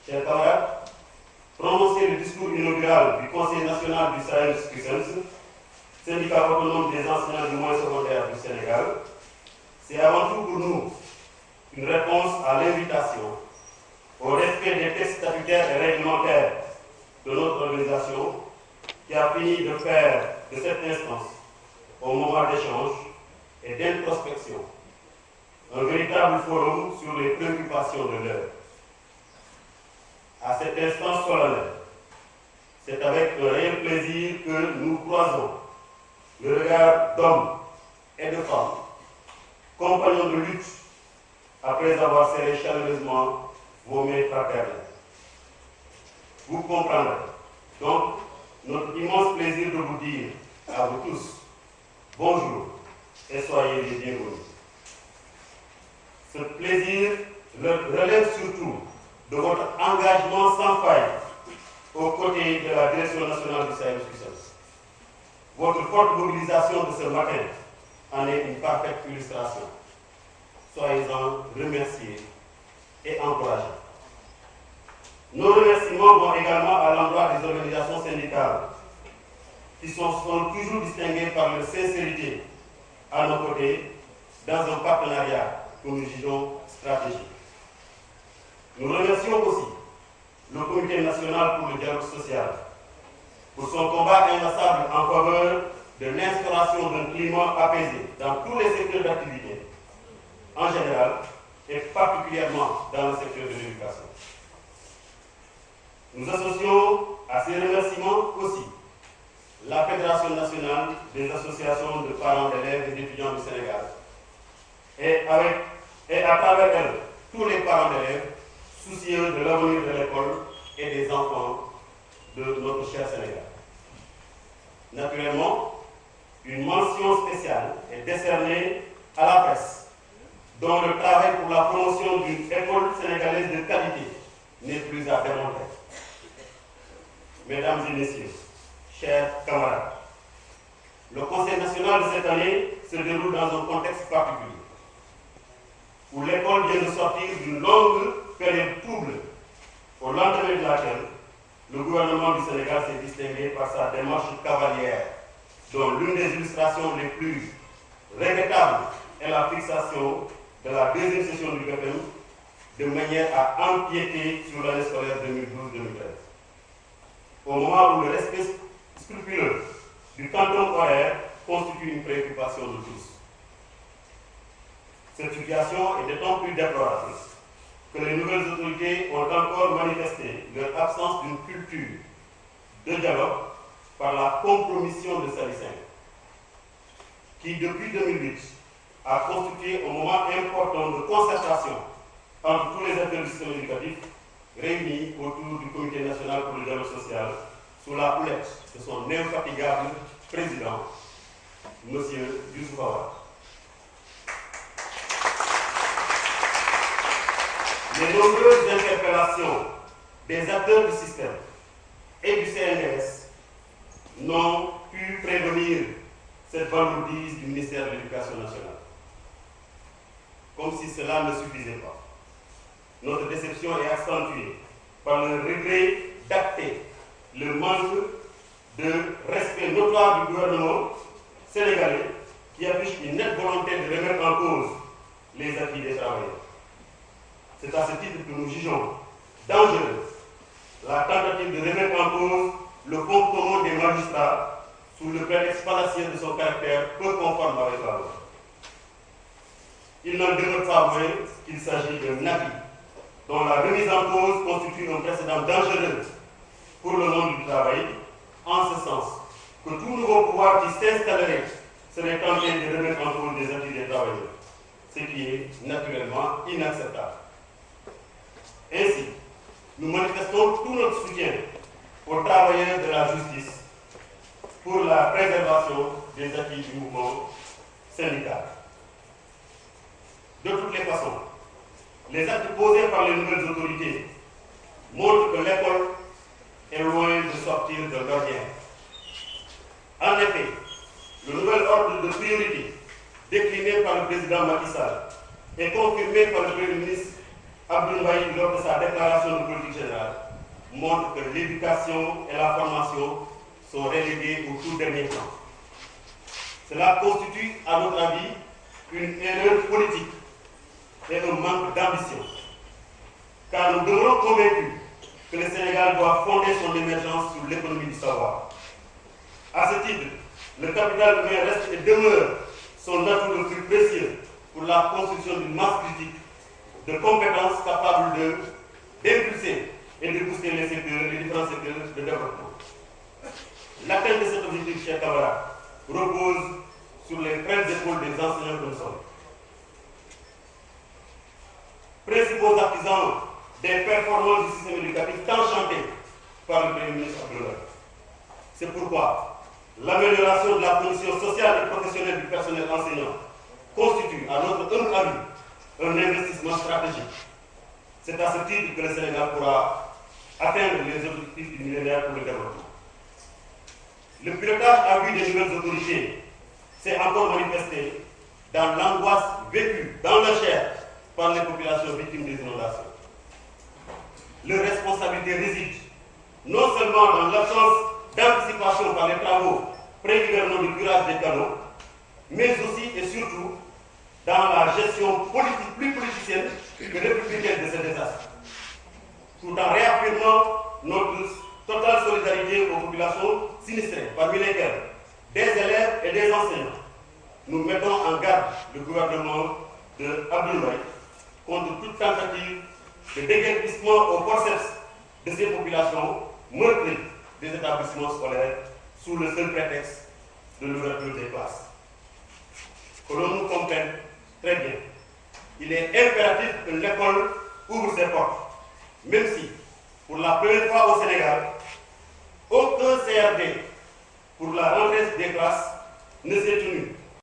chers camarades, prononcer le discours inaugural du Conseil national du Sahel Cusens, syndicat autonome des enseignants du moyen secondaire du Sénégal, c'est avant tout pour nous une réponse à l'invitation au respect des textes statutaires et réglementaires de notre organisation qui a fini de faire de cette instance, au moment d'échange et d'introspection, un véritable forum sur les préoccupations de l'heure. À cette instance solennelle, c'est avec un réel plaisir que nous croisons le regard d'hommes et de femmes, compagnons de lutte, après avoir serré chaleureusement vos mains fraternelles. Vous comprendrez donc notre immense plaisir de vous dire à vous tous bonjour et soyez les bienvenus. Ce plaisir relève surtout de votre engagement sans faille aux côtés de la Direction nationale du Sahel Cusens. Votre forte mobilisation de ce matin en est une parfaite illustration. Soyez-en remerciés et encouragés. Nos remerciements vont également à l'endroit des organisations syndicales qui sont toujours distinguées par leur sincérité à nos côtés dans un partenariat que nous jugeons stratégique. Nous remercions aussi le Comité national pour le dialogue social pour son combat inlassable en faveur de l'instauration d'un climat apaisé dans tous les secteurs d'activité, en général, et particulièrement dans le secteur de l'éducation. Nous associons à ces remerciements aussi la Fédération nationale des associations de parents d'élèves et d'étudiants du Sénégal, et à travers elle, tous les parents d'élèves soucieux de l'avenir de l'école et des enfants de notre cher Sénégal. Naturellement, une mention spéciale est décernée à la presse, dont le travail pour la promotion d'une école sénégalaise de qualité n'est plus à démontrer. Mesdames et messieurs, chers camarades, le Conseil national de cette année se déroule dans un contexte particulier, où l'école vient de sortir d'une longue période trouble, au lendemain de laquelle le gouvernement du Sénégal s'est distingué par sa démarche cavalière, dont l'une des illustrations les plus regrettables est la fixation de la deuxième session du BFM de manière à empiéter sur l'année scolaire 2012-2013. Au moment où le respect scrupuleux du canton horaire constitue une préoccupation de tous. Cette situation est d'autant plus déploratrice que les nouvelles autorités ont encore manifesté leur absence d'une culture de dialogue par la compromission de Sali 5, qui depuis 2008 a constitué un moment important de concertation entre tous les acteurs du système éducatif réunis autour du Comité national pour le dialogue social sous la houlette de son infatigable président, M. Youssouf Awad. Les nombreuses interpellations des acteurs du système et du CNRS n'ont pu prévenir cette valourdise du ministère de l'Éducation nationale. Comme si cela ne suffisait pas. Notre déception est accentuée par le regret d'acter le manque de respect notoire du gouvernement sénégalais qui affiche une nette volonté de remettre en cause les acquis des travailleurs. C'est à ce titre que nous jugeons dangereuse la tentative de remettre en cause le fonds commun des magistrats sous le prétexte fallacieux de son caractère peu conforme avec la loi. Il n'en demeure pas moins qu'il s'agit d'un acquis dont la remise en cause constitue un précédent dangereux pour le monde du travail, en ce sens que tout nouveau pouvoir qui s'installerait serait tenté de remettre en cause des acquis des travailleurs, ce qui est naturellement inacceptable. Ainsi, nous manifestons tout notre soutien aux travailleurs de la justice pour la préservation des acquis du mouvement syndical. De toutes les façons, les actes posés par les nouvelles autorités montrent que l'école est loin de sortir de l'ordinaire. En effet, le nouvel ordre de priorité décliné par le président Macky Sall et confirmé par le Premier ministre Abdoul Mbaye, lors de sa déclaration de politique générale, montre que l'éducation et la formation sont reléguées au tout dernier plan. Cela constitue, à notre avis, une erreur politique et un manque d'ambition, car nous demeurons convaincus que le Sénégal doit fonder son émergence sur l'économie du savoir. À ce titre, le capital humain reste et demeure son atout le plus précieux pour la construction d'une masse critique de compétences capables d'impulser et de booster les différents secteurs de développement. L'atteinte de cet objectif, chers camarades, repose sur les frêles épaules des enseignants que nous sommes. Principaux artisans des performances du système éducatif tant chantés par le Premier ministre Abdoul Mbaye. C'est pourquoi l'amélioration de la condition sociale et professionnelle du personnel enseignant constitue, à notre humble avis, un investissement stratégique. C'est à ce titre que le Sénégal pourra atteindre les objectifs du millénaire pour le développement. Le pilotage à vue des nouvelles autorités s'est encore manifesté dans l'angoisse vécue dans la chair par les populations victimes des inondations. Leur responsabilité réside non seulement dans l'absence d'anticipation par les travaux préhivernaux du curage des canaux, mais aussi et surtout dans la gestion politique, plus politicienne que républicaine de ces désastres. Tout en réaffirmant notre totale solidarité aux populations sinistrées, parmi lesquelles des élèves et des enseignants, nous mettons en garde le gouvernement de Abdoul Mbaye contre toute tentative de déguerpissement au forceps de ces populations meurtries des établissements scolaires sous le seul prétexte de l'ouverture des classes. Que l'on nous comprenne très bien, il est impératif que l'école ouvre ses portes, même si, pour la première fois au Sénégal, aucun CRD pour la rentrée des classes ne s'est tenu